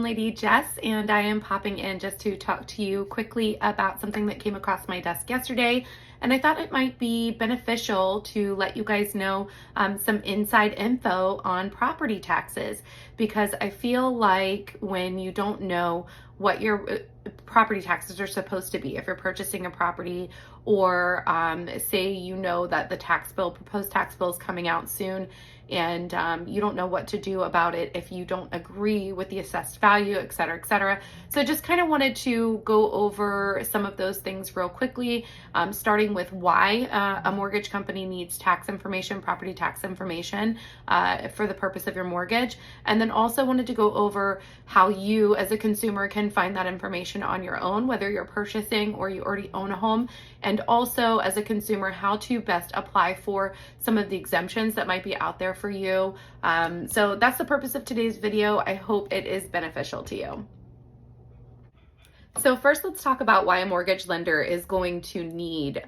Lady Jess, and I am popping in just to talk to you quickly about something that came across my desk yesterday. And I thought it might be beneficial to let you guys know some inside info on property taxes, because I feel like when you don't know what your property taxes are supposed to be, if you're purchasing a property, or say you know that the proposed tax bill is coming out soon, and you don't know what to do about it if you don't agree with the assessed value, et cetera, et cetera. So just kind of wanted to go over some of those things real quickly, starting with why a mortgage company needs tax information, property tax information for the purpose of your mortgage. And then also wanted to go over how you as a consumer can find that information on your own, whether you're purchasing or you already own a home. And also as a consumer, how to best apply for some of the exemptions that might be out there for you. So that's the purpose of today's video. I hope it is beneficial to you. So first, let's talk about why a mortgage lender is going to need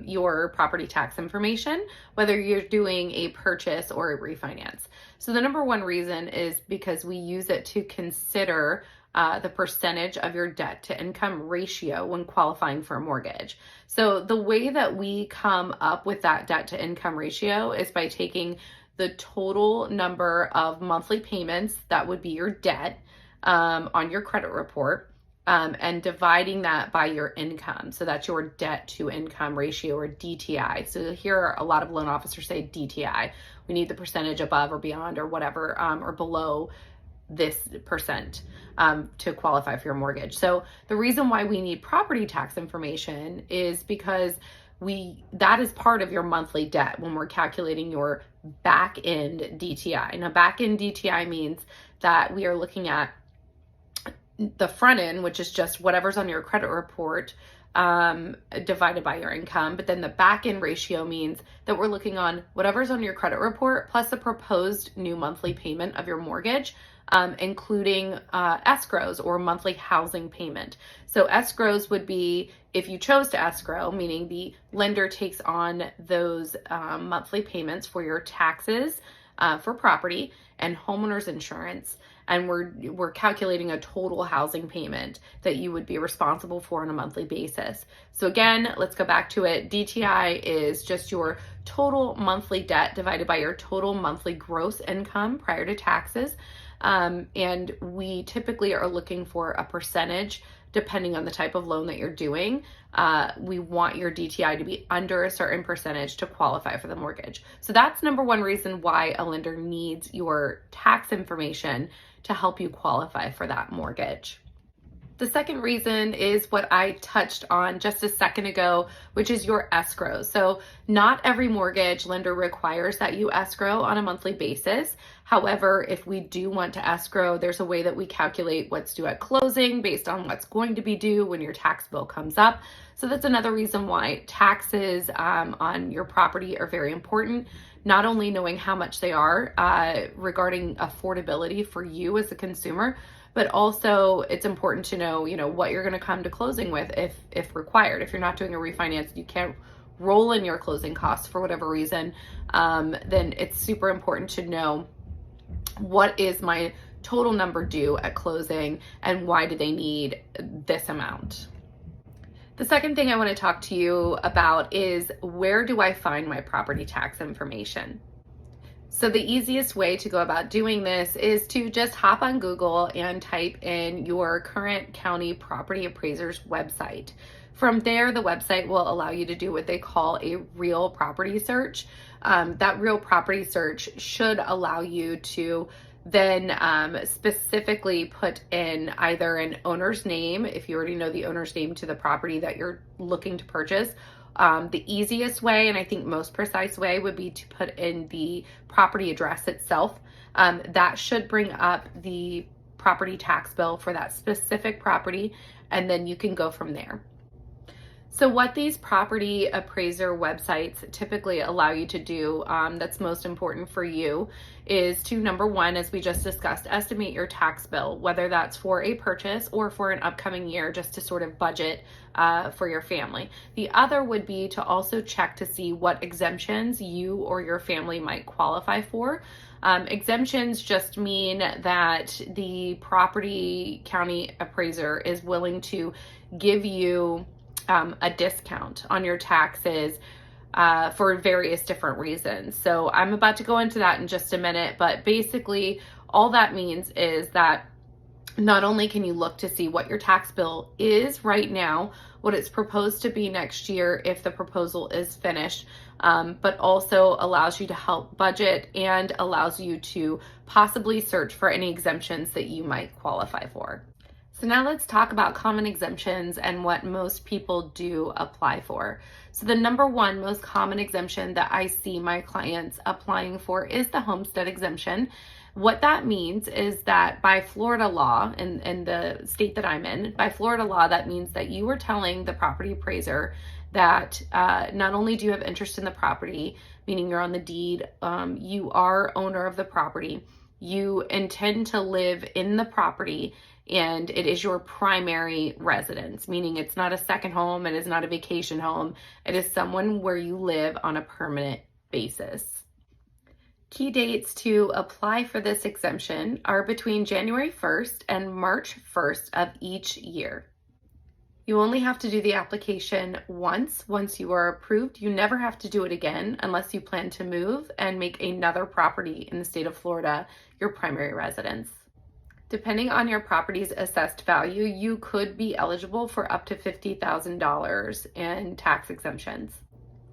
your property tax information, whether you're doing a purchase or a refinance. So the number one reason is because we use it to consider the percentage of your debt to income ratio when qualifying for a mortgage. So the way that we come up with that debt to income ratio is by taking the total number of monthly payments that would be your debt on your credit report, and dividing that by your income. So that's your debt to income ratio, or DTI. So here a lot of loan officers say DTI. We need the percentage above or beyond or whatever, or below this percent to qualify for your mortgage. So the reason why we need property tax information is because that is part of your monthly debt when we're calculating your back end DTI. Now, back end DTI means that we are looking at the front end, which is just whatever's on your credit report divided by your income. But then the back end ratio means that we're looking on whatever's on your credit report plus the proposed new monthly payment of your mortgage, including escrows or monthly housing payment. So escrows would be if you chose to escrow, meaning the lender takes on those monthly payments for your taxes for property and homeowners insurance. And we're calculating a total housing payment that you would be responsible for on a monthly basis. So again, let's go back to it. DTI is just your total monthly debt divided by your total monthly gross income prior to taxes. And we typically are looking for a percentage depending on the type of loan that you're doing. We want your DTI to be under a certain percentage to qualify for the mortgage. So that's number one reason why a lender needs your tax information to help you qualify for that mortgage. The second reason is what I touched on just a second ago, which is your escrow. So not every mortgage lender requires that you escrow on a monthly basis. However, if we do want to escrow, there's a way that we calculate what's due at closing based on what's going to be due when your tax bill comes up. So that's another reason why taxes on your property are very important. Not only knowing how much they are regarding affordability for you as a consumer, but also it's important to know, what you're going to come to closing with if required. If you're not doing a refinance, you can't roll in your closing costs for whatever reason, then it's super important to know what is my total number due at closing and why do they need this amount. The second thing I want to talk to you about is, where do I find my property tax information? So the easiest way to go about doing this is to just hop on Google and type in your current county property appraiser's website. From there, the website will allow you to do what they call a real property search. That real property search should allow you to then specifically put in either an owner's name, if you already know the owner's name to the property that you're looking to purchase. The easiest way, and I think most precise way, would be to put in the property address itself. That should bring up the property tax bill for that specific property, and then you can go from there. So what these property appraiser websites typically allow you to do, that's most important for you, is to, number one, as we just discussed, estimate your tax bill, whether that's for a purchase or for an upcoming year, just to sort of budget for your family. The other would be to also check to see what exemptions you or your family might qualify for. Exemptions just mean that the property county appraiser is willing to give you a discount on your taxes for various different reasons. So I'm about to go into that in just a minute, but basically all that means is that not only can you look to see what your tax bill is right now, what it's proposed to be next year if the proposal is finished, but also allows you to help budget and allows you to possibly search for any exemptions that you might qualify for. So now let's talk about common exemptions and what most people do apply for. So the number one most common exemption that I see my clients applying for is the homestead exemption. What that means is that by Florida law, in the state that I'm in, by Florida law, that means that you are telling the property appraiser that not only do you have interest in the property, meaning you're on the deed, you are owner of the property, you intend to live in the property, and it is your primary residence, meaning it's not a second home, it is not a vacation home, it is someone where you live on a permanent basis. Key dates to apply for this exemption are between January 1st and March 1st of each year. You only have to do the application once you are approved. You never have to do it again unless you plan to move and make another property in the state of Florida your primary residence. Depending on your property's assessed value, you could be eligible for up to $50,000 in tax exemptions.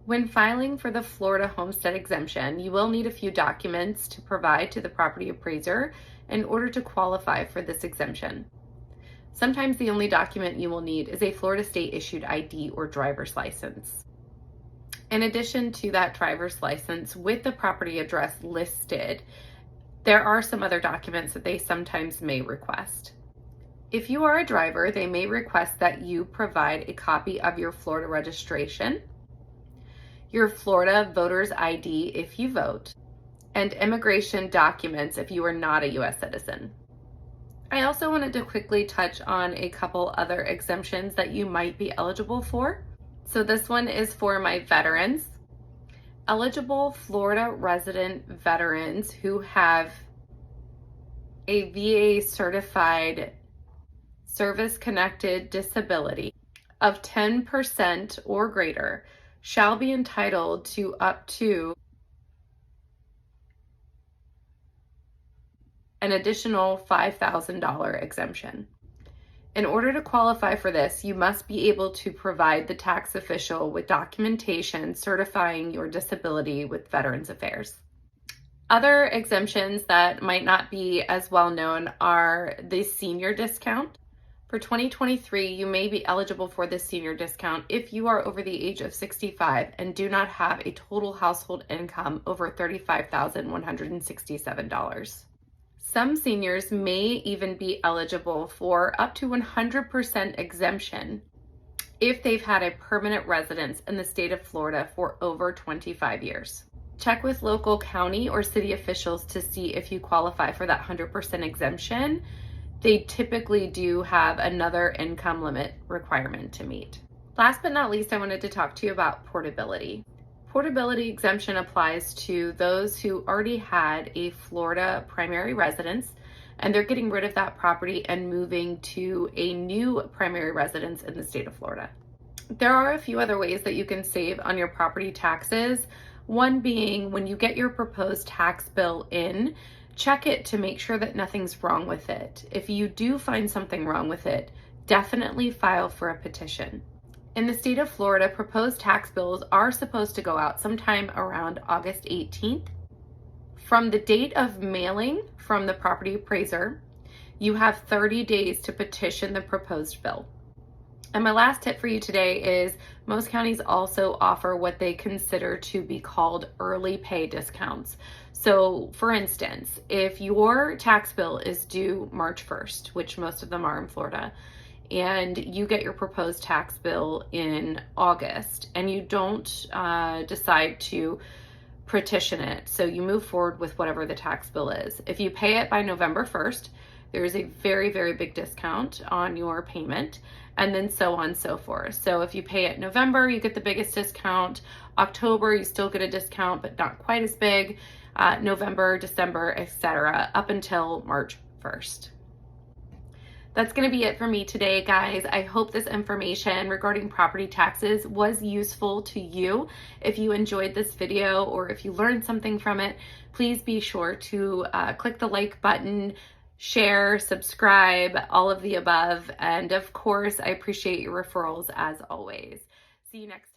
When filing for the Florida homestead exemption, you will need a few documents to provide to the property appraiser in order to qualify for this exemption. Sometimes the only document you will need is a Florida state issued ID or driver's license. In addition to that driver's license with the property address listed, there are some other documents that they sometimes may request. If you are a driver, they may request that you provide a copy of your Florida registration, your Florida voter's ID if you vote, and immigration documents if you are not a U.S. citizen. I also wanted to quickly touch on a couple other exemptions that you might be eligible for. So this one is for my veterans. Eligible Florida resident veterans who have a VA certified service-connected disability of 10% or greater shall be entitled to up to an additional $5,000 exemption. In order to qualify for this, you must be able to provide the tax official with documentation certifying your disability with Veterans Affairs. Other exemptions that might not be as well known are the senior discount. For 2023, you may be eligible for this senior discount if you are over the age of 65 and do not have a total household income over $35,167. Some seniors may even be eligible for up to 100% exemption if they've had a permanent residence in the state of Florida for over 25 years. Check with local county or city officials to see if you qualify for that 100% exemption. They typically do have another income limit requirement to meet. Last but not least, I wanted to talk to you about portability. Portability exemption applies to those who already had a Florida primary residence and they're getting rid of that property and moving to a new primary residence in the state of Florida. There are a few other ways that you can save on your property taxes. One being when you get your proposed tax bill in, check it to make sure that nothing's wrong with it. If you do find something wrong with it, definitely file for a petition. In the state of Florida, proposed tax bills are supposed to go out sometime around August 18th. From the date of mailing from the property appraiser, you have 30 days to petition the proposed bill. And my last tip for you today is most counties also offer what they consider to be called early pay discounts. So for instance, if your tax bill is due March 1st, which most of them are in Florida, and you get your proposed tax bill in August and you don't decide to petition it, so you move forward with whatever the tax bill is. If you pay it by November 1st, there is a very, very big discount on your payment, and then so on and so forth. So if you pay it November, you get the biggest discount. October, you still get a discount, but not quite as big. November, December, etc., up until March 1st. That's going to be it for me today, guys. I hope this information regarding property taxes was useful to you. If you enjoyed this video or if you learned something from it, please be sure to click the like button, share, subscribe, all of the above. And of course, I appreciate your referrals as always. See you next time.